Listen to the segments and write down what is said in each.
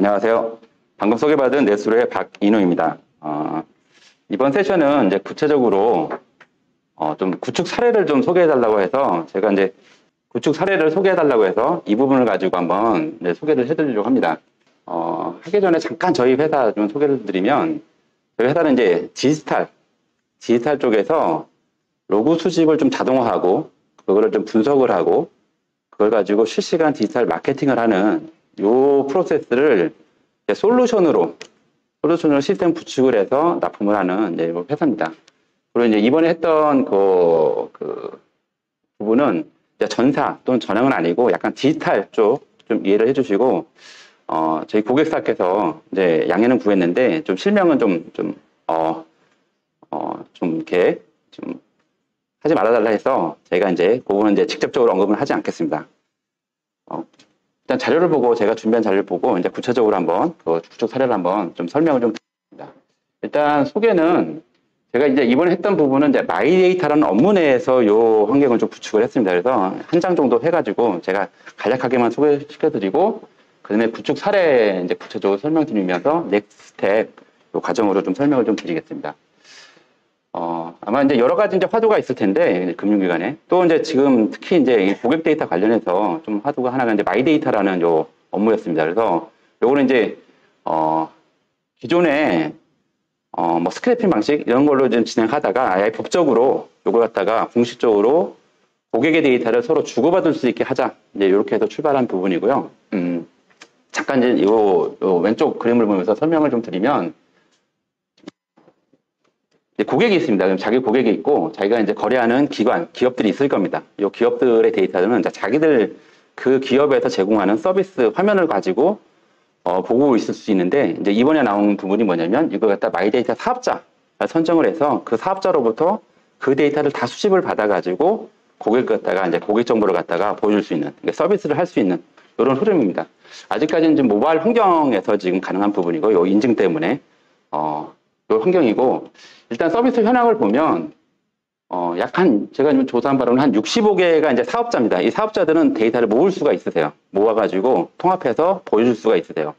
안녕하세요. 방금 소개받은 네스로의 박인호입니다. 이번 세션은 이제 구체적으로 좀 구축 사례를 좀 소개해달라고 해서 제가 이제 구축 사례를 소개해달라고 해서 이 부분을 가지고 한번 이제 소개를 해드리려고 합니다. 하기 전에 잠깐 저희 회사 좀 소개를 드리면 저희 회사는 이제 디지털 쪽에서 로그 수집을 좀 자동화하고 그거를 좀 분석을 하고 그걸 가지고 실시간 디지털 마케팅을 하는 요 프로세스를 솔루션으로 시스템 구축을 해서 납품을 하는 이제 회사입니다. 그리고 이제 이번에 했던 그 부분은 이제 전사 또는 전형은 아니고 약간 디지털 쪽 좀 이해를 해주시고 저희 고객사께서 이제 양해는 구했는데 좀 실명은 좀 이렇게 좀 하지 말아달라 해서 제가 이제 그 부분은 이제 직접적으로 언급을 하지 않겠습니다. 일단 자료를 보고 제가 준비한 자료를 보고 이제 구체적으로 한번 그 구축 사례를 한번 좀 설명을 좀 드리겠습니다. 일단 소개는 제가 이제 이번에 했던 부분은 이제 마이데이터라는 업무 내에서 요 환경을 좀 구축을 했습니다. 그래서 한 장 정도 해가지고 제가 간략하게만 소개시켜드리고 그다음에 구축 사례 이제 구체적으로 설명드리면서 넥스트 스텝 요 과정으로 좀 설명을 좀 드리겠습니다. 아마 이제 여러 가지 이제 화두가 있을 텐데, 금융기관에. 또 이제 지금 특히 이제 고객 데이터 관련해서 좀 화두가 하나가 이제 마이데이터라는 요 업무였습니다. 그래서 요거는 이제, 기존에, 뭐 스크래핑 방식 이런 걸로 좀 진행하다가 아예 법적으로 요걸 갖다가 공식적으로 고객의 데이터를 서로 주고받을 수 있게 하자. 이제 이렇게 해서 출발한 부분이고요. 잠깐 이제 요 왼쪽 그림을 보면서 설명을 좀 드리면, 고객이 있습니다. 그럼 자기 고객이 있고 자기가 이제 거래하는 기업들이 있을 겁니다. 이 기업들의 데이터는 자기들 그 기업에서 제공하는 서비스 화면을 가지고 보고 있을 수 있는데 이제 이번에 나온 부분이 뭐냐면 이걸 갖다 마이데이터 사업자 선정을 해서 그 사업자로부터 그 데이터를 다 수집을 받아가지고 고객 갖다가 이제 고객 정보를 갖다가 보여줄 수 있는 그러니까 서비스를 할 수 있는 이런 흐름입니다. 아직까지는 지금 모바일 환경에서 지금 가능한 부분이고 요 인증 때문에 요 환경이고 일단 서비스 현황을 보면 약간 제가 지금 조사한 바로는 한 65개가 이제 사업자입니다. 이 사업자들은 데이터를 모을 수가 있으세요. 모아가지고 통합해서 보여줄 수가 있으세요.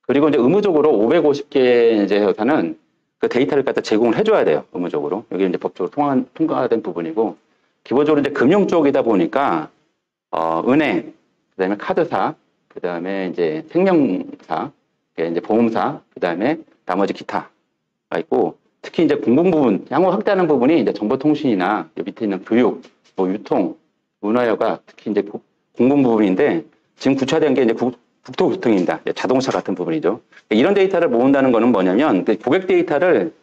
그리고 이제 의무적으로 550개 이제 회사는 그 데이터를 갖다 제공을 해줘야 돼요. 의무적으로 여기 이제 법적으로 통과된 부분이고 기본적으로 이제 금융 쪽이다 보니까 은행, 그다음에 카드사, 그다음에 이제 생명사, 이제 보험사, 그다음에 나머지 기타가 있고. 특히 이제 공공 부분, 향후 확대하는 부분이 이제 정보통신이나 밑에 있는 교육, 뭐 유통, 문화여가 특히 이제 공공 부분인데 지금 구체화된 게 이제 국토교통입니다. 자동차 같은 부분이죠. 이런 데이터를 모은다는 거는 뭐냐면 고객 데이터를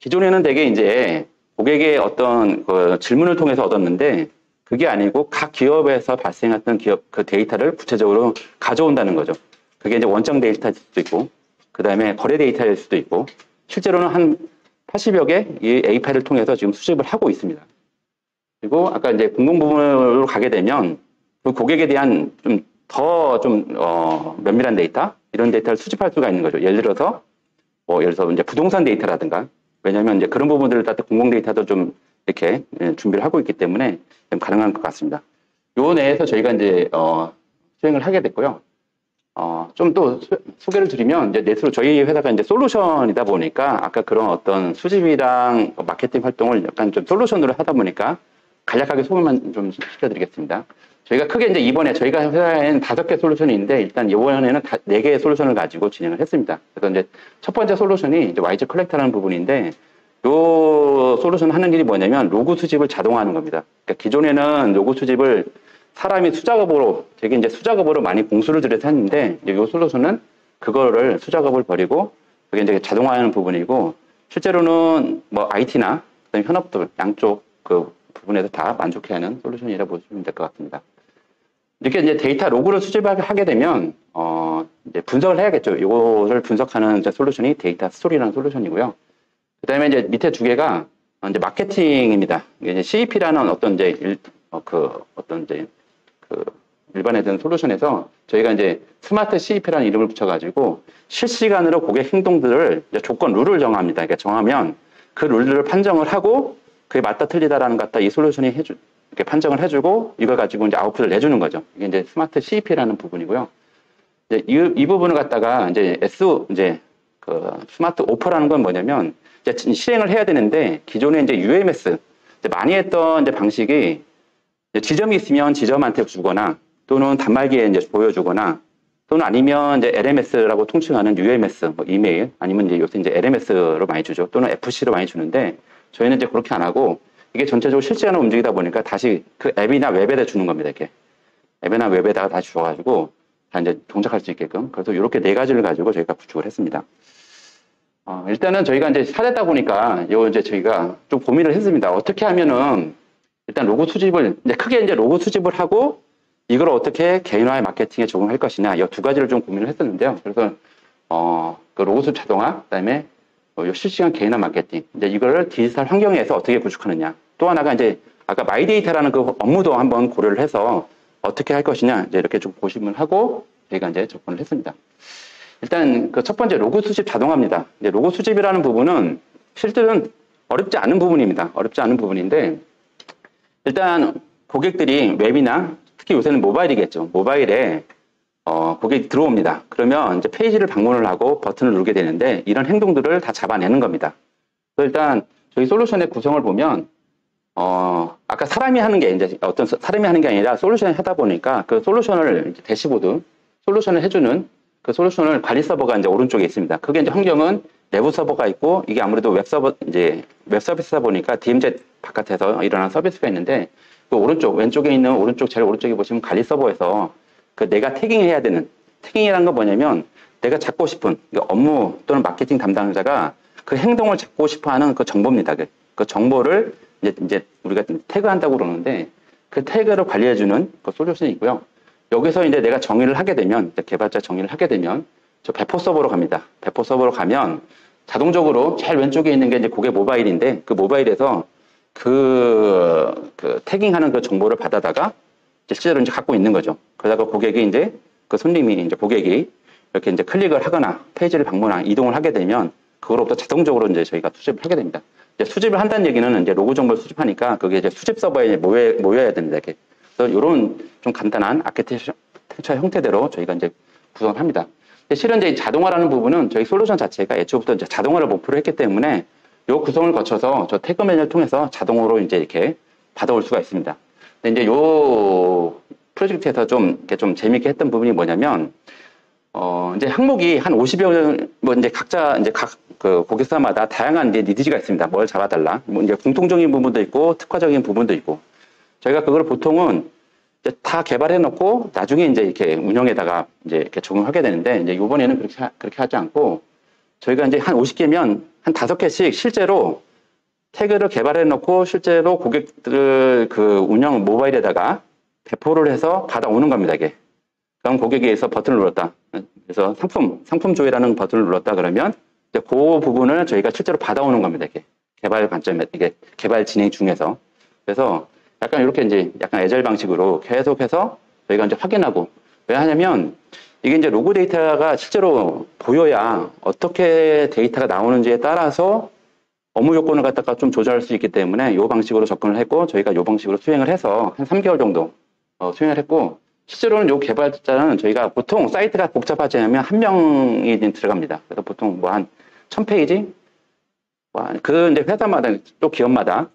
기존에는 되게 이제 고객의 어떤 그 질문을 통해서 얻었는데 그게 아니고 각 기업에서 발생했던 그 데이터를 구체적으로 가져온다는 거죠. 그게 이제 원정 데이터일 수도 있고, 그 다음에 거래 데이터일 수도 있고, 실제로는 한 80여 개 이 API를 통해서 지금 수집을 하고 있습니다. 그리고 아까 이제 공공 부분으로 가게 되면 그 고객에 대한 면밀한 데이터 이런 데이터를 수집할 수가 있는 거죠. 예를 들어서 이제 부동산 데이터라든가 왜냐하면 이제 그런 부분들을 따뜻 공공 데이터도 좀 이렇게 준비를 하고 있기 때문에 좀 가능한 것 같습니다. 요 내에서 저희가 이제 수행을 하게 됐고요. 좀 또 소개를 드리면, 이제 네스로 저희 회사가 이제 솔루션이다 보니까, 아까 그런 어떤 수집이랑 마케팅 활동을 약간 좀 솔루션으로 하다 보니까, 간략하게 소개만 좀 시켜드리겠습니다. 저희가 크게 이제 이번에 저희가 회사에는 5개 솔루션이 있는데, 일단 이번에는 4개의 솔루션을 가지고 진행을 했습니다. 그래서 이제 첫 번째 솔루션이 이제 와이즈 컬렉터라는 부분인데, 요 솔루션 하는 일이 뭐냐면, 로그 수집을 자동화하는 겁니다. 그러니까 기존에는 로그 수집을 사람이 수작업으로 되게 이제 수작업으로 많이 공수를 들여서 했는데 이 솔루션은 그거를 수작업을 버리고 그게 이제 자동화하는 부분이고 실제로는 뭐 IT나 그다음에 현업들 양쪽 그 부분에서 다 만족해하는 솔루션이라 보시면 될 것 같습니다. 이렇게 이제 데이터 로그를 수집하게 되면 이제 분석을 해야겠죠. 이거를 분석하는 이제 솔루션이 데이터 스토리라는 솔루션이고요. 그다음에 이제 밑에 2개가 이제 마케팅입니다. 이게 이제 CEP라는 어떤 이제 일반에 든 솔루션에서 저희가 이제 스마트 CEP라는 이름을 붙여가지고 실시간으로 고객 행동들을 이제 조건 룰을 정합니다. 그러니까 정하면 그 룰들을 판정을 하고 그게 맞다 틀리다라는 것 같다 이 솔루션이 이렇게 판정을 해주고 이걸 가지고 이제 아웃풋을 내주는 거죠. 이게 이제 스마트 CEP라는 부분이고요. 이제 이 부분을 갖다가 이제 이제 그 스마트 오퍼라는 건 뭐냐면 이제 실행을 해야 되는데 기존에 이제 UMS 이제 많이 했던 이제 방식이 이제 지점이 있으면 지점한테 주거나 또는 단말기에 이제 보여주거나 또는 아니면 이제 LMS라고 통칭하는 UMS, 뭐 이메일 아니면 이제 요새 이제 LMS로 많이 주죠. 또는 FC로 많이 주는데 저희는 이제 그렇게 안 하고 이게 전체적으로 실시간으로 움직이다 보니까 다시 그 앱이나 웹에다 주는 겁니다. 이렇게 앱이나 웹에다가 다시 줘가지고 다 이제 동작할 수 있게끔. 그래서 이렇게 네 가지를 가지고 저희가 구축을 했습니다. 일단은 저희가 이제 사례다 보니까 이제 저희가 좀 고민을 했습니다. 어떻게 하면은 일단 로고 수집을 이제 크게 이제 로고 수집을 하고 이걸 어떻게 개인화의 마케팅에 적용할 것이냐 이 두 가지를 좀 고민을 했었는데요. 그래서 그 로고 수집 자동화 그다음에 실시간 개인화 마케팅 이제 이거를 디지털 환경에서 어떻게 구축하느냐. 또 하나가 이제 아까 마이데이터라는 그 업무도 한번 고려를 해서 어떻게 할 것이냐 이제 이렇게 좀 고심을 하고 저희가 이제 접근을 했습니다. 일단 그 첫 번째 로고 수집 자동화입니다. 이제 로고 수집이라는 부분은 실제로는 어렵지 않은 부분입니다. 어렵지 않은 부분인데 일단 고객들이 웹이나 특히 요새는 모바일이겠죠. 모바일에 고객이 들어옵니다. 그러면 이제 페이지를 방문을 하고 버튼을 누르게 되는데 이런 행동들을 다 잡아내는 겁니다. 그래서 일단 저희 솔루션의 구성을 보면 아까 사람이 하는 게 이제 어떤 사람이 하는 게 아니라 솔루션을 하다 보니까 그 솔루션을 이제 대시보드 솔루션을 해주는 그 솔루션을 관리 서버가 이제 오른쪽에 있습니다. 그게 이제 환경은 내부 서버가 있고 이게 아무래도 웹 서버 이제 웹 서비스다 보니까 DMZ 바깥에서 일어나는 서비스가 있는데 그 오른쪽 왼쪽에 있는 제일 오른쪽에 보시면 관리 서버에서 그 내가 태깅해야 되는 태깅이라는 건 뭐냐면 내가 찾고 싶은 업무 또는 마케팅 담당자가 그 행동을 찾고 싶어하는 그 정보입니다. 그 정보를 이제 우리가 태그한다고 그러는데 그 태그를 관리해주는 그 솔루션이 있고요. 여기서 이제 내가 정의를 하게 되면 개발자 정의를 하게 되면 저 배포 서버로 갑니다. 배포 서버로 가면 자동적으로 제일 왼쪽에 있는 게 이제 고객 모바일인데 그 모바일에서 그 태깅하는 그 정보를 받아다가 실제로 이제 갖고 있는 거죠. 그러다가 고객이 이제 그 손님이 이제 고객이 이렇게 이제 클릭을 하거나 페이지를 방문하거나 이동을 하게 되면 그거로부터 자동적으로 이제 저희가 수집을 하게 됩니다. 이제 수집을 한다는 얘기는 이제 로고 정보를 수집하니까 그게 이제 수집 서버에 모여야 됩니다. 이렇게. 그래서 이런 좀 간단한 아키텍처 형태대로 저희가 이제 구성을 합니다. 실은 이제 자동화라는 부분은 저희 솔루션 자체가 애초부터 이제 자동화를 목표로 했기 때문에 이 구성을 거쳐서 저 태그 메뉴를 통해서 자동으로 이제 이렇게 받아올 수가 있습니다. 근데 이제 요 프로젝트에서 좀 재밌게 했던 부분이 뭐냐면, 이제 항목이 한 50여, 뭐 이제 각자 이제 각 그 고객사마다 다양한 이제 니드가 있습니다. 뭘 잡아달라. 뭐 이제 공통적인 부분도 있고 특화적인 부분도 있고. 저희가 그걸 보통은 이제 다 개발해 놓고 나중에 이제 이렇게 운영에다가 이제 이렇게 적용하게 되는데 이제 이번에는 그렇게 하지 않고 저희가 이제 한 50개면 한 5개씩 실제로 태그를 개발해 놓고 실제로 고객들 그 운영 모바일에다가 배포를 해서 받아오는 겁니다, 이게. 그럼 고객에서 버튼을 눌렀다. 그래서 상품 조회라는 버튼을 눌렀다 그러면 이제 그 부분을 저희가 실제로 받아오는 겁니다, 이게. 개발 관점에, 이게 개발 진행 중에서. 그래서 약간 이렇게 이제 약간 애절 방식으로 계속해서 저희가 이제 확인하고. 왜 하냐면 이게 이제 로그 데이터가 실제로 보여야 어떻게 데이터가 나오는지에 따라서 업무 요건을 갖다가 좀 조절할 수 있기 때문에 이 방식으로 접근을 했고 저희가 이 방식으로 수행을 해서 한 3개월 정도 수행을 했고 실제로는 이 개발자는 저희가 보통 사이트가 복잡하지 않으면 한 명이 들어갑니다. 그래서 보통 뭐 한 1000페이지? 그 이제 회사마다 또 기업마다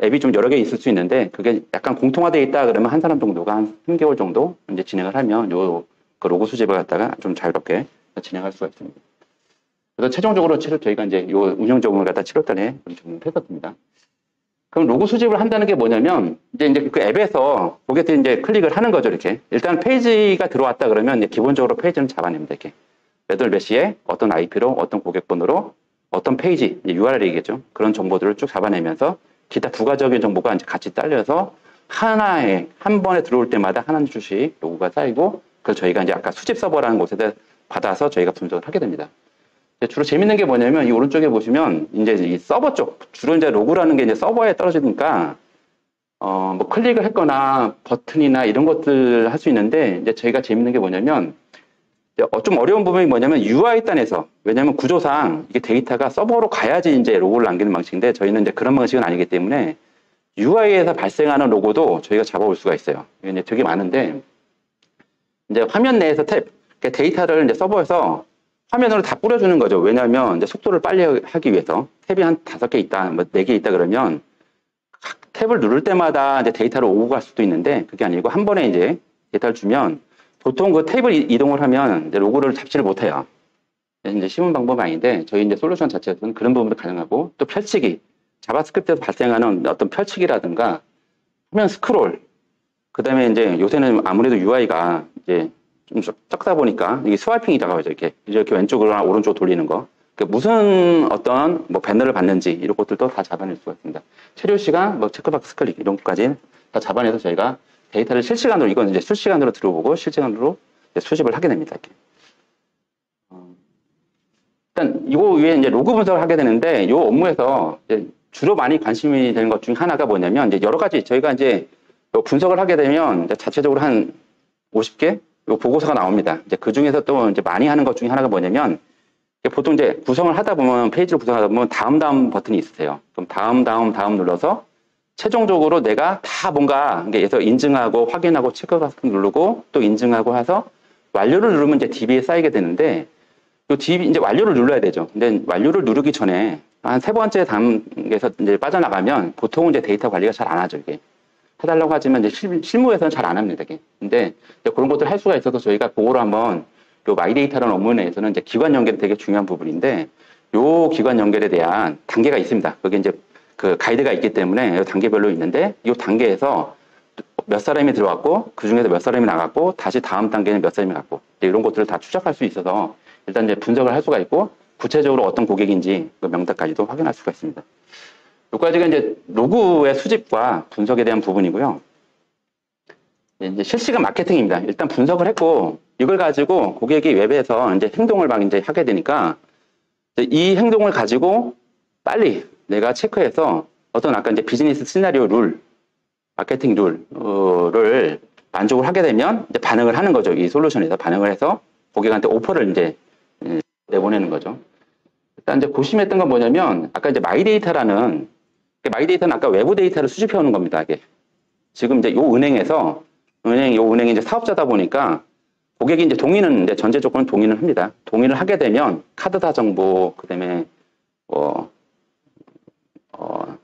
앱이 좀 여러 개 있을 수 있는데 그게 약간 공통화되어 있다 그러면 한 사람 정도가 한 3개월 정도 이제 진행을 하면 그 로고 수집을 갖다가 좀 자유롭게 진행할 수가 있습니다. 그래서 최종적으로 저희가 이제 요 운영 적용을 갖다 7월달에 적용을 했었습니다. 그럼 로고 수집을 한다는 게 뭐냐면 이제 그 앱에서 고객들이 이제 클릭을 하는 거죠, 이렇게. 일단 페이지가 들어왔다 그러면 이제 기본적으로 페이지는 잡아냅니다, 이렇게. 몇 월 몇 시에 어떤 IP로 어떤 고객번호로 어떤 페이지, URL이겠죠. 그런 정보들을 쭉 잡아내면서 기타 부가적인 정보가 이제 같이 딸려서 한 번에 들어올 때마다 하나씩 로고가 쌓이고 그걸 저희가 이제 아까 수집 서버라는 곳에다 받아서 저희가 분석을 하게 됩니다. 주로 재밌는 게 뭐냐면 이 오른쪽에 보시면 이제 이 서버 쪽 주로 이제 로고라는 게 이제 서버에 떨어지니까 뭐 클릭을 했거나 버튼이나 이런 것들 할 수 있는데 이제 저희가 재밌는 게 뭐냐면 좀 어려운 부분이 뭐냐면 UI 단에서 왜냐면 구조상 이게 데이터가 서버로 가야지 이제 로고를 남기는 방식인데 저희는 이제 그런 방식은 아니기 때문에 UI에서 발생하는 로고도 저희가 잡아올 수가 있어요. 이게 이제 되게 많은데 이제 화면 내에서 그러니까 데이터를 이제 서버에서 화면으로 다 뿌려주는 거죠. 왜냐하면 이제 속도를 빨리 하기 위해서 탭이 한 5개 있다, 뭐 4개 있다 그러면 각 탭을 누를 때마다 이제 데이터를 오고 갈 수도 있는데 그게 아니고 한 번에 이제 데이터를 주면 보통 그 탭을 이동을 하면 이제 로그를 잡지를 못해요. 이제 쉬운 방법은 아닌데 저희 이제 솔루션 자체에서는 그런 부분도 가능하고 또 펼치기 자바스크립트에서 발생하는 어떤 펼치기라든가 화면 스크롤 그다음에 이제 요새는 아무래도 UI가 이제 좀 적다 보니까 이게 스와이핑이라고 하죠. 이렇게 왼쪽으로나 오른쪽 돌리는 거. 그러니까 무슨 어떤 뭐 배너를 받는지 이런 것들도 다 잡아낼 수가 있습니다. 체류 시간, 뭐 체크박스 클릭 이런 것까지 다 잡아내서 저희가 데이터를 실시간으로 이건 이제 실시간으로 들어보고 실시간으로 수집을 하게 됩니다. 이렇게. 일단 이거 위에 이제 로그 분석을 하게 되는데 이 업무에서 이제 주로 많이 관심이 되는 것 중에 하나가 뭐냐면 이제 여러 가지 저희가 이제 분석을 하게 되면 이제 자체적으로 한 50개 보고서가 나옵니다. 이제 그 중에서 또 이제 많이 하는 것 중에 하나가 뭐냐면 보통 이제 구성을 하다 보면 페이지를 구성하다 보면 다음 버튼이 있으세요. 그럼 다음 눌러서 최종적으로 내가 다 뭔가 그래서 인증하고 확인하고 체크박스 누르고 또 인증하고 해서 완료를 누르면 이제 DB에 쌓이게 되는데 요 DB 이제 완료를 눌러야 되죠. 근데 완료를 누르기 전에 한 3번째 단계에서 이제 빠져나가면 보통은 이제 데이터 관리가 잘 안 하죠, 이게. 해달라고 하지만 이제 실무에서는 잘 안 합니다, 이게. 근데 이제 그런 것들 할 수가 있어서 저희가 그거를 한번 요 마이데이터라는 업무 내에서는 이제 기관 연결이 되게 중요한 부분인데 요 기관 연결에 대한 단계가 있습니다. 거기 이제 그 가이드가 있기 때문에 요 단계별로 있는데 요 단계에서 몇 사람이 들어왔고 그 중에서 몇 사람이 나갔고 다시 다음 단계는 몇 사람이 갔고 이런 것들을 다 추적할 수 있어서 일단 이제 분석을 할 수가 있고 구체적으로 어떤 고객인지 그 명단까지도 확인할 수가 있습니다. 여기까지가 이제 로그의 수집과 분석에 대한 부분이고요. 이제 실시간 마케팅입니다. 일단 분석을 했고 이걸 가지고 고객이 웹에서 이제 행동을 막 이제 하게 되니까 이 행동을 가지고 빨리 내가 체크해서 어떤 아까 이제 비즈니스 시나리오 룰, 마케팅 룰을 만족을 하게 되면 이제 반응을 하는 거죠. 이 솔루션에서 반응을 해서 고객한테 오퍼를 이제 내보내는 거죠. 일단 이제 고심했던 건 뭐냐면 아까 이제 마이데이터는 아까 외부 데이터를 수집해 오는 겁니다. 이게 지금 이제 요 은행에서 요 은행이 이제 사업자다 보니까 고객이 이제 동의는 이제 전제 조건은 동의를 합니다. 동의를 하게 되면 카드사 정보, 그다음에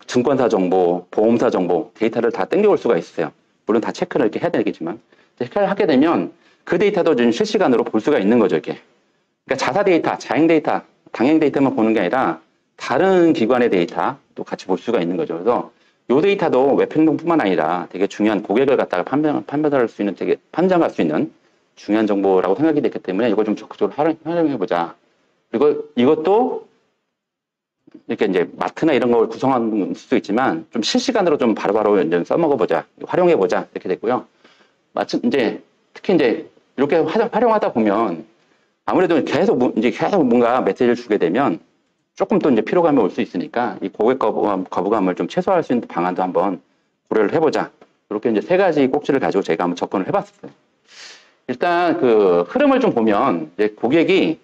증권사 정보, 보험사 정보 데이터를 다 땡겨올 수가 있어요. 물론 다 체크를 이렇게 해야 되겠지만 체크를 하게 되면 그 데이터도 좀 실시간으로 볼 수가 있는 거죠. 이게 그러니까 자사 데이터, 자행 데이터, 당행 데이터만 보는 게 아니라 다른 기관의 데이터도 같이 볼 수가 있는 거죠. 그래서 이 데이터도 웹행동뿐만 아니라 되게 중요한 고객을 갖다가 판별할 수 있는 되게 판정할 수 있는 중요한 정보라고 생각이 됐기 때문에 이걸 좀 적극적으로 활용해보자. 그리고 이것도 이렇게 이제 마트나 이런 걸 구성할 수도 있지만 좀 실시간으로 좀 바로바로 이제 써먹어보자, 활용해보자 이렇게 됐고요. 마침 이제 특히 이제 이렇게 활용하다 보면 아무래도 계속 뭔가 메시지를 주게 되면 조금 또 이제 피로감이 올 수 있으니까 이 고객 거부감을 좀 최소화할 수 있는 방안도 한번 고려를 해보자. 이렇게 이제 3가지 꼭지를 가지고 제가 한번 접근을 해봤어요. 일단 그 흐름을 좀 보면 이제 고객이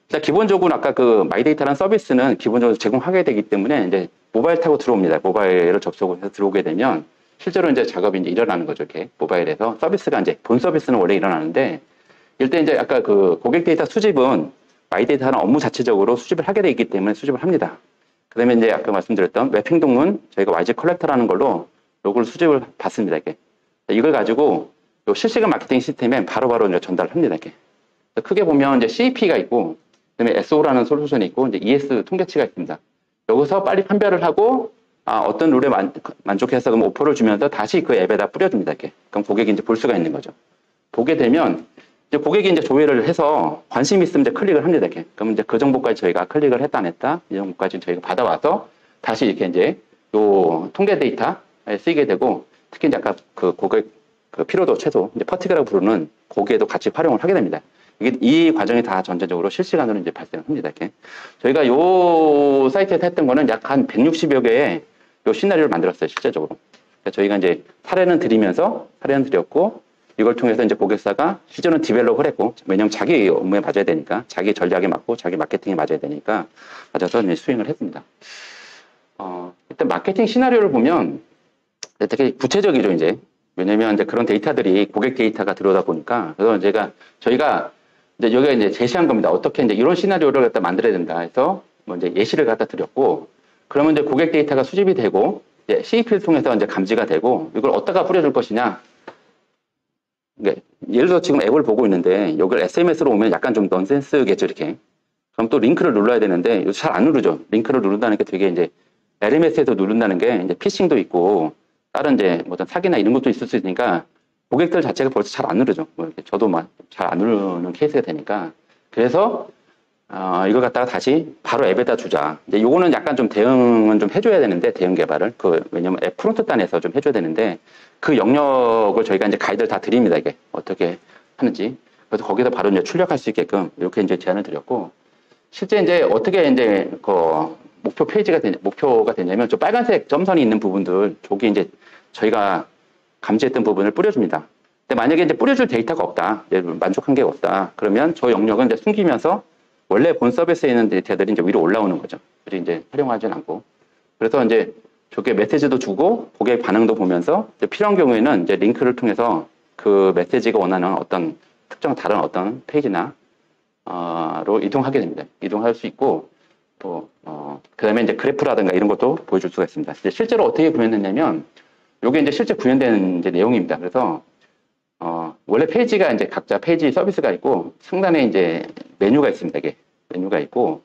일단 기본적으로 아까 그 마이데이터라는 서비스는 기본적으로 제공하게 되기 때문에 이제 모바일 타고 들어옵니다. 모바일을 접속을 해서 들어오게 되면 실제로 이제 작업이 이제 일어나는 거죠. 이렇게 모바일에서 서비스가 이제 본 서비스는 원래 일어나는데 일단 이제 아까 그 고객 데이터 수집은 마이데이터는 업무 자체적으로 수집을 하게 돼 있기 때문에 수집을 합니다. 그 다음에 이제 아까 말씀드렸던 웹 행동은 저희가 YG 컬렉터라는 걸로 로그를 수집을 받습니다. 이게 이걸 가지고 요 실시간 마케팅 시스템에 바로바로 이제 전달을 합니다. 이게 크게 보면 이제 CEP가 있고, 그다음에 SO라는 솔루션이 있고, 이제 ES 통계치가 있습니다. 여기서 빨리 판별을 하고 어떤 룰에 만족해서 그럼 오퍼를 주면서 다시 그 앱에다 뿌려줍니다. 이렇게 그럼 고객이 이제 볼 수가 있는 거죠. 보게 되면 이제 고객이 이제 조회를 해서 관심 있으면 이제 클릭을 합니다. 이렇게. 그럼 이제 그 정보까지 저희가 클릭을 했다 안 했다 이 정보까지 저희가 받아와서 다시 이렇게 이제 요 통계 데이터에 쓰이게 되고, 특히 이제 아까 그 고객 그 피로도 최소 이제 퍼티그라고 부르는 고기에도 같이 활용을 하게 됩니다. 이게 이 과정이 다 전체적으로 실시간으로 이제 발생합니다. 이렇게 저희가 요 사이트에서 했던 거는 약 한 160여 개의 요 시나리오를 만들었어요. 실제적으로. 그러니까 저희가 이제 사례는 드렸고, 이걸 통해서 이제 고객사가 실제로는 디벨롭을 했고, 왜냐면 자기 업무에 맞아야 되니까, 자기 전략에 맞고, 자기 마케팅에 맞아야 되니까, 맞아서 이제 수행을 했습니다. 일단 마케팅 시나리오를 보면 되게 구체적이죠, 이제. 왜냐면 이제 그런 데이터들이 고객 데이터가 들어오다 보니까, 그래서 저희가 이제 여기가 이제 제시한 겁니다. 어떻게 이제 이런 시나리오를 갖다 만들어야 된다 해서 뭐 이제 예시를 갖다 드렸고, 그러면 이제 고객 데이터가 수집이 되고, 이제 CEP를 통해서 이제 감지가 되고, 이걸 어디다가 뿌려줄 것이냐. 그러니까 예를 들어 지금 앱을 보고 있는데, 이걸 SMS로 오면 약간 좀 넌센스겠죠, 이렇게. 그럼 또 링크를 눌러야 되는데, 잘 안 누르죠. 링크를 누른다는 게 되게 이제 LMS에서 누른다는 게 이제 피싱도 있고, 다른 이제 뭐 어떤 사기나 이런 것도 있을 수 있으니까, 고객들 자체가 벌써 잘 안 누르죠. 뭐 이렇게 저도 막 잘 안 누르는 케이스가 되니까. 그래서, 이걸 갖다가 다시 바로 앱에다 주자. 이제 요거는 약간 좀 대응은 좀 해줘야 되는데, 대응 개발을. 왜냐면 앱 프론트 단에서 좀 해줘야 되는데, 그 영역을 저희가 이제 가이드를 다 드립니다, 이게. 어떻게 하는지. 그래서 거기서 바로 이제 출력할 수 있게끔 이렇게 이제 제안을 드렸고, 실제 이제 어떻게 이제 목표가 되냐면, 저 빨간색 점선이 있는 부분들, 저기 이제 저희가 감지했던 부분을 뿌려줍니다. 근데 만약에 이제 뿌려줄 데이터가 없다, 만족한 게 없다, 그러면 저 영역은 이제 숨기면서 원래 본 서비스에 있는 데이터들이 이제 위로 올라오는 거죠. 그리고 이제 활용하진 않고. 그래서 이제 저게 메시지도 주고 고객 반응도 보면서 필요한 경우에는 이제 링크를 통해서 그 메시지가 원하는 어떤 특정 다른 어떤 페이지나 로 이동하게 됩니다. 이동할 수 있고 또 그 다음에 이제 그래프라든가 이런 것도 보여줄 수가 있습니다. 이제 실제로 어떻게 구현됐냐면 요게 이제 실제 구현된 이제 내용입니다. 그래서 원래 페이지가 이제 각자 페이지 서비스가 있고 상단에 이제 메뉴가 있습니다. 이게 메뉴가 있고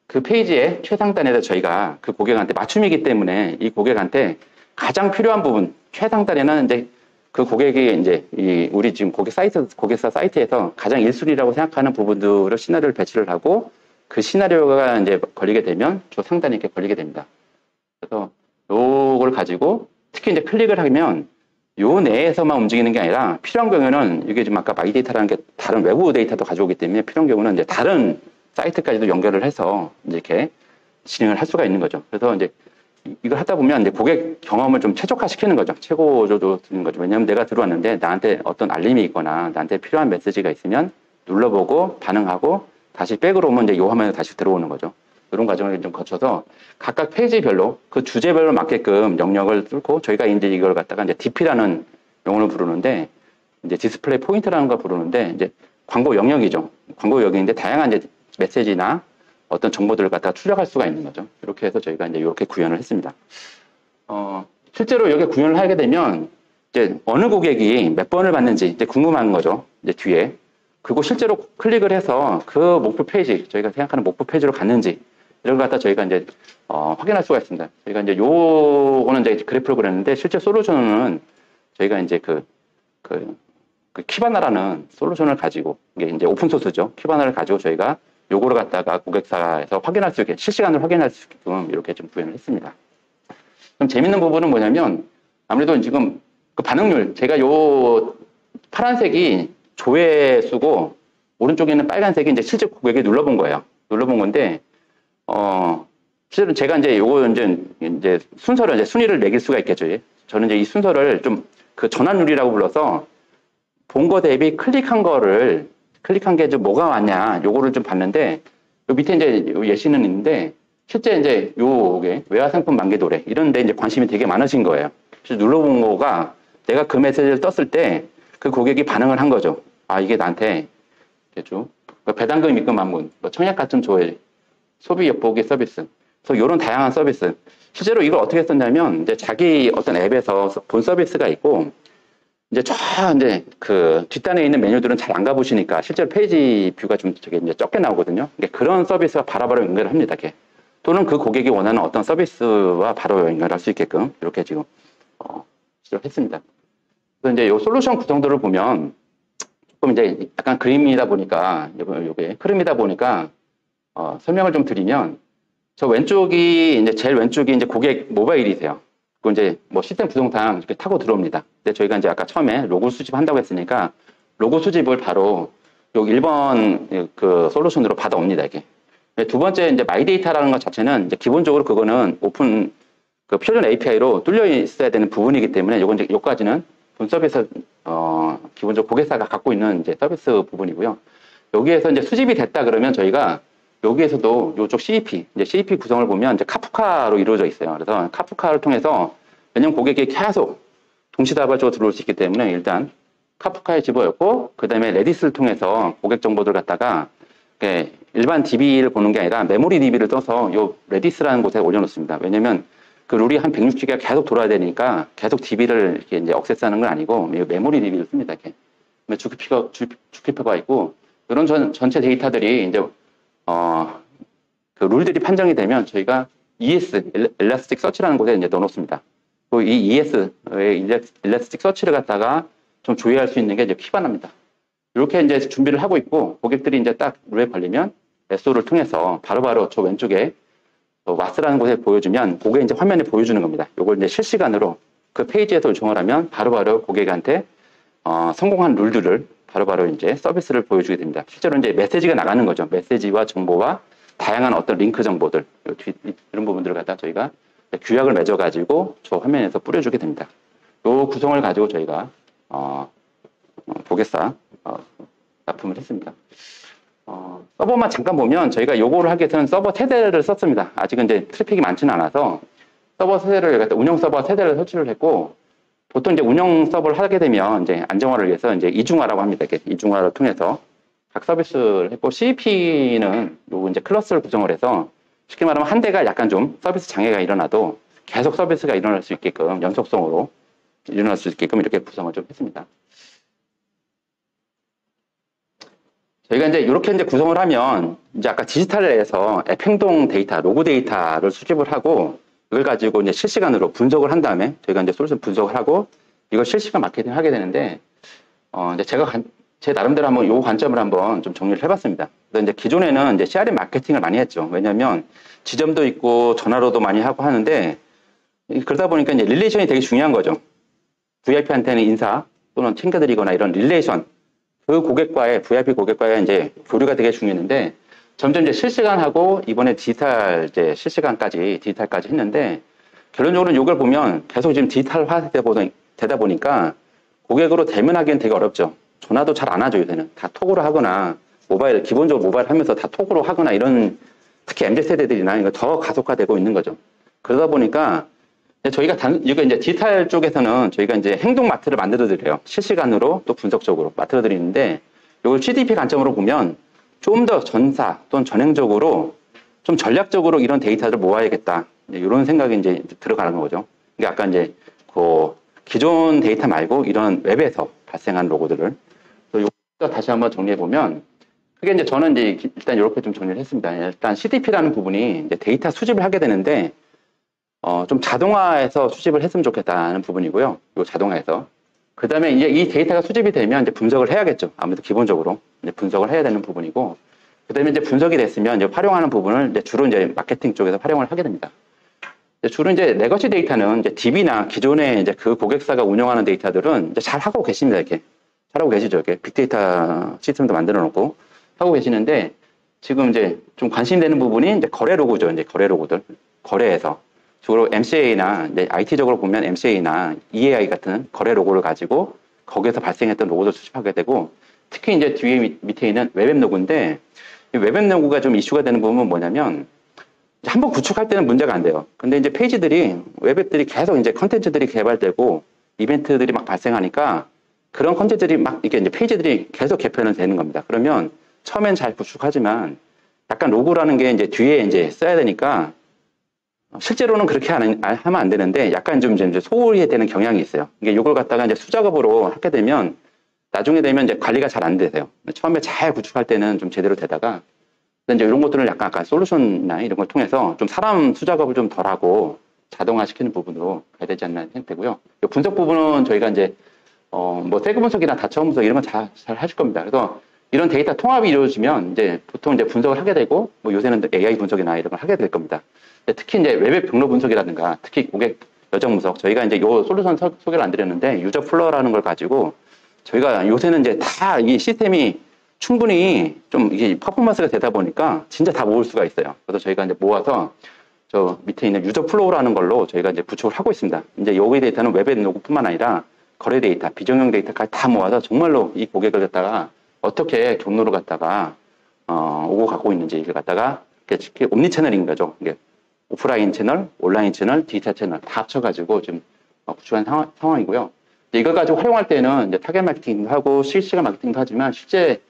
그 페이지의 최상단에서 저희가 그 고객한테 맞춤이기 때문에 이 고객한테 가장 필요한 부분 최상단에는 이제 그 고객이 이제 우리 지금 고객사 사이트에서 가장 1순위라고 생각하는 부분들을 시나리오를 배치를 하고 그 시나리오가 이제 걸리게 되면 저 상단에 이렇게 걸리게 됩니다. 그래서 요걸 가지고 특히 이제 클릭을 하면 요 내에서만 움직이는 게 아니라 필요한 경우에는 이게 지금 아까 마이데이터라는 게 다른 외부 데이터도 가져오기 때문에 필요한 경우는 이제 다른 사이트까지도 연결을 해서 이제 이렇게 진행을 할 수가 있는 거죠. 그래서 이제 이걸 하다 보면 이제 고객 경험을 좀 최적화시키는 거죠. 최고조도 드는 거죠. 왜냐하면 내가 들어왔는데 나한테 어떤 알림이 있거나 나한테 필요한 메시지가 있으면 눌러보고 반응하고 다시 백으로 오면 이제 요 화면에 다시 들어오는 거죠. 이런 과정을 좀 거쳐서 각각 페이지별로 그 주제별로 맞게끔 영역을 뚫고 저희가 이제 이걸 갖다가 이제 DP라는 용어를 부르는데 이제 디스플레이 포인트라는 걸 부르는데 이제 광고 영역이죠. 광고 영역인데 다양한 이제 메시지나 어떤 정보들을 갖다가 출력할 수가 있는 거죠. 이렇게 해서 저희가 이제 이렇게 구현을 했습니다. 실제로 이렇게 구현을 하게 되면 이제 어느 고객이 몇 번을 받는지 이제 궁금한 거죠. 이제 뒤에. 그리고 실제로 클릭을 해서 그 목표 페이지, 저희가 생각하는 목표 페이지로 갔는지 이런 걸 갖다 저희가 이제 확인할 수가 있습니다. 저희가 이제 요거는 이제 그래프를 그렸는데 실제 솔루션은 저희가 이제 그 키바나라는 솔루션을 가지고 이게 이제 오픈소스죠. 키바나를 가지고 저희가 요거를 갖다가 고객사에서 확인할 수 있게 실시간으로 확인할 수 있게끔 이렇게 좀 구현을 했습니다. 그럼 재밌는 부분은 뭐냐면 아무래도 지금 그 반응률 제가 요 파란색이 조회수고 오른쪽에 있는 빨간색이 이제 실제 고객이 눌러본 거예요. 눌러본 건데 실제로 제가 이제 요거 이제 순서를 이제 순위를 매길 수가 있겠죠. 저는 이제 이 순서를 좀 그 전환율이라고 불러서 본 거 대비 클릭한 게 좀 뭐가 왔냐 요거를 좀 봤는데 요 밑에 이제 예시는 있는데 실제 이제 요게 외화상품 만개 도래 이런 데 이제 관심이 되게 많으신 거예요. 그래서 눌러본 거가 내가 그 메시지를 떴을 때 그 고객이 반응을 한 거죠. 아 이게 나한테 쭉 배당금 입금 방문, 청약 가점 조회, 소비 엿보기 서비스, 그래서 이런 다양한 서비스. 실제로 이걸 어떻게 썼냐면 이제 자기 어떤 앱에서 본 서비스가 있고 이제 이제 그 뒷단에 있는 메뉴들은 잘 안 가보시니까 실제로 페이지 뷰가 좀 되게 이제 적게 나오거든요. 그러니까 그런 서비스와 바로바로 연결을 합니다. 이렇게. 또는 그 고객이 원하는 어떤 서비스와 바로 연결할 수 있게끔 이렇게 지금 시작했습니다. 그래서 이제 이 솔루션 구성들을 보면 조금 이제 약간 그림이다 보니까 요게 흐름이다 보니까 설명을 좀 드리면 저 왼쪽이 이제 제일 왼쪽이 이제 고객 모바일이세요. 그리고 이제 뭐 시스템 부동산 이렇게 타고 들어옵니다. 근데 저희가 이제 아까 처음에 로고 수집한다고 했으니까 로고 수집을 바로 요 1번 그 솔루션으로 받아옵니다. 이게. 두 번째 이제 마이데이터라는 것 자체는 이제 기본적으로 그거는 오픈 그 표준 API로 뚫려 있어야 되는 부분이기 때문에 요건 이제 요까지는 본 서비스 기본적으로 고객사가 갖고 있는 이제 서비스 부분이고요. 여기에서 이제 수집이 됐다 그러면 저희가 여기에서도 이쪽 이제 CEP 구성을 보면 이제 카프카로 이루어져 있어요. 그래서 카프카를 통해서 왜냐면 고객이 계속 동시다발적으로 들어올 수 있기 때문에 일단 카프카에 집어넣고 그다음에 레디스를 통해서 고객 정보들 갖다가 일반 DB를 보는 게 아니라 메모리 DB를 떠서 요 레디스라는 곳에 올려놓습니다. 왜냐면 그 룰이 한 160기가 계속 돌아야 되니까 계속 DB를 이렇게 이제 억세스하는 건 아니고 메모리 DB를 씁니다. 이렇게 주키퍼가 있고 이런 전체 데이터들이 이제 그 룰들이 판정이 되면 저희가 ES 엘라스틱 서치라는 곳에 이제 넣어놓습니다. 이 ES의 엘라스틱 서치를 갖다가 좀 조회할 수 있는 게 이제 키바나입니다. 이렇게 이제 준비를 하고 있고 고객들이 이제 딱 룰에 걸리면 SO를 통해서 바로바로 저 왼쪽에 와스라는 곳에 보여주면 그게 이제 화면에 보여주는 겁니다. 이걸 이제 실시간으로 그 페이지에서 요청을 하면 바로바로 고객한테 성공한 룰들을 바로바로 이제 서비스를 보여주게 됩니다. 실제로 이제 메시지가 나가는 거죠. 메시지와 정보와 다양한 어떤 링크 정보들 이런 부분들을 갖다 저희가 규약을 맺어가지고 저 화면에서 뿌려주게 됩니다. 이 구성을 가지고 저희가 고객사 납품을 했습니다. 서버만 잠깐 보면 저희가 요거를 하기 위해서는 서버 세대를 썼습니다. 아직은 이제 트래픽이 많지는 않아서 서버 세대를 운영 서버 세대를 설치를 했고 보통 이제 운영 서버를 하게 되면 이제 안정화를 위해서 이제 이중화라고 합니다. 이렇게 이중화를 통해서 각 서비스를 했고 CEP는 요 이제 클러스를 구성을 해서 쉽게 말하면 한 대가 약간 좀 서비스 장애가 일어나도 계속 서비스가 일어날 수 있게끔 연속성으로 일어날 수 있게끔 이렇게 구성을 좀 했습니다. 저희가 이제 이렇게 이제 구성을 하면 이제 아까 디지털에서 앱 행동 데이터, 로그 데이터를 수집을 하고 이걸 가지고 이제 실시간으로 분석을 한 다음에 저희가 이제 솔루션 분석을 하고 이걸 실시간 마케팅을 하게 되는데 이제 제가 제 나름대로 한번 요 관점을 한번 좀 정리를 해봤습니다. 그래서 이제 기존에는 이제 CRM 마케팅을 많이 했죠. 왜냐하면 지점도 있고 전화로도 많이 하고 하는데 그러다 보니까 이제 릴레이션이 되게 중요한 거죠. VIP한테는 인사 또는 챙겨드리거나 이런 릴레이션 그 고객과의 VIP 고객과의 이제 교류가 되게 중요했는데 점점 이제 실시간하고 이번에 디지털까지 했는데 결론적으로는 이걸 보면 계속 지금 디지털화 되다 보니까 고객으로 대면하기는 되게 어렵죠. 전화도 잘 안 하죠, 요새는. 다 톡으로 하거나 기본적으로 모바일 하면서 다 톡으로 하거나 이런 특히 MZ세대들이나 이거 더 가속화되고 있는 거죠. 그러다 보니까 저희가 이거 이제 디지털 쪽에서는 저희가 이제 행동 마트를 만들어 드려요. 실시간으로 또 분석적으로 만들어 드리는데 이걸 CDP 관점으로 보면 좀 더 전사 또는 전행적으로 좀 전략적으로 이런 데이터를 모아야겠다. 이런 생각이 이제 들어가는 거죠. 그러니까 아까 이제 그 기존 데이터 말고 이런 웹에서 발생한 로고들을 또 다시 한번 정리해 보면 그게 이제 저는 이제 일단 이렇게 좀 정리를 했습니다. 일단 CDP라는 부분이 이제 데이터 수집을 하게 되는데 좀 자동화해서 수집을 했으면 좋겠다는 부분이고요. 이 자동화해서. 그 다음에 이제 이 데이터가 수집이 되면 이제 분석을 해야겠죠. 아무래도 기본적으로 이제 분석을 해야 되는 부분이고, 그 다음에 이제 분석이 됐으면 이제 활용하는 부분을 이제 주로 이제 마케팅 쪽에서 활용을 하게 됩니다. 주로 이제 레거시 데이터는 이제 DB나 기존에 이제 그 고객사가 운영하는 데이터들은 이제 잘 하고 계십니다. 이렇게 잘하고 계시죠. 이렇게 빅데이터 시스템도 만들어 놓고 하고 계시는데 지금 이제 좀 관심되는 부분이 이제 거래 로고죠. 이제 거래 로고들 거래에서. 주로 MCA나 이제 IT적으로 보면 MCA나 EAI 같은 거래 로고를 가지고 거기에서 발생했던 로고를 수집하게 되고 특히 이제 뒤에 밑에 있는 웹앱 로고인데 이 웹앱 로고가 좀 이슈가 되는 부분은 뭐냐면 한번 구축할 때는 문제가 안 돼요. 근데 이제 페이지들이 웹앱들이 계속 이제 컨텐츠들이 개발되고 이벤트들이 막 발생하니까 그런 컨텐츠들이 막 이게 이제 페이지들이 계속 개편은 되는 겁니다. 그러면 처음엔 잘 구축하지만 약간 로고라는 게 이제 뒤에 이제 써야 되니까 실제로는 그렇게 하면 안 되는데 약간 좀 이제 소홀히 되는 경향이 있어요. 이게 이걸 갖다가 이제 수작업으로 하게 되면 나중에 되면 이제 관리가 잘 안 되세요. 처음에 잘 구축할 때는 좀 제대로 되다가 이제 이런 것들을 약간 아까 솔루션이나 이런 걸 통해서 좀 사람 수작업을 좀 덜하고 자동화 시키는 부분으로 가야 되지 않나 생각되고요. 분석 부분은 저희가 이제 뭐 세그 분석이나 다처 분석 이런 건 잘 하실 겁니다. 그래서 이런 데이터 통합이 이루어지면 이제 보통 이제 분석을 하게 되고 뭐 요새는 AI 분석이나 이런 걸 하게 될 겁니다. 특히 이제 웹앱 경로 분석이라든가 특히 고객 여정 분석 저희가 이제 요 솔루션 소개를 안 드렸는데 유저 플러라는 걸 가지고 저희가 요새는 이제 다 이 시스템이 충분히 좀 이게 퍼포먼스가 되다 보니까 진짜 다 모을 수가 있어요. 그래서 저희가 이제 모아서 저 밑에 있는 유저 플로우라는 걸로 저희가 이제 구축을 하고 있습니다. 이제 여기 데이터는 웹앱 로그뿐만 아니라 거래 데이터, 비정형 데이터까지 다 모아서 정말로 이 고객을 갖다가 어떻게 경로를 갖다가 오고 가고 있는지를 갖다가 이렇게 옴니 채널인 거죠. 이게 오프라인 채널, 온라인 채널, 디지털 채널 다 합쳐가지고 지금 구축한 상황이고요. 이걸 가지고 활용할 때는 이제 타겟 마케팅도 하고 실시간 마케팅도 하지만 실제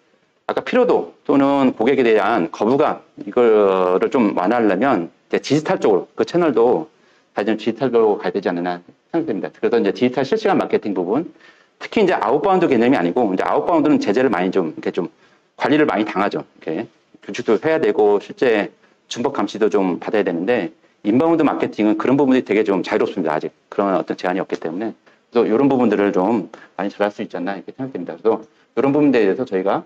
아까 피로도 또는 고객에 대한 거부감 이거를 좀 완화하려면 이제 디지털 쪽으로 그 채널도 사실 디지털로 가야 되지 않나 생각됩니다. 그래서 이제 디지털 실시간 마케팅 부분 특히 이제 아웃바운드 개념이 아니고 이제 아웃바운드는 제재를 많이 좀 이렇게 좀 관리를 많이 당하죠. 이렇게 규칙도 해야 되고 실제 준법 감시도 좀 받아야 되는데 인바운드 마케팅은 그런 부분이 되게 좀 자유롭습니다. 아직 그런 어떤 제한이 없기 때문에 그래서 이런 부분들을 좀 많이 잘할 수 있지 않나 이렇게 생각됩니다. 그래서 이런 부분에 대해서 저희가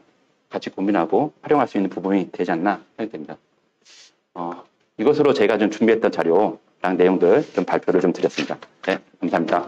같이 고민하고 활용할 수 있는 부분이 되지 않나 생각됩니다. 이것으로 제가 좀 준비했던 자료랑 내용들 좀 발표를 좀 드렸습니다. 네, 감사합니다.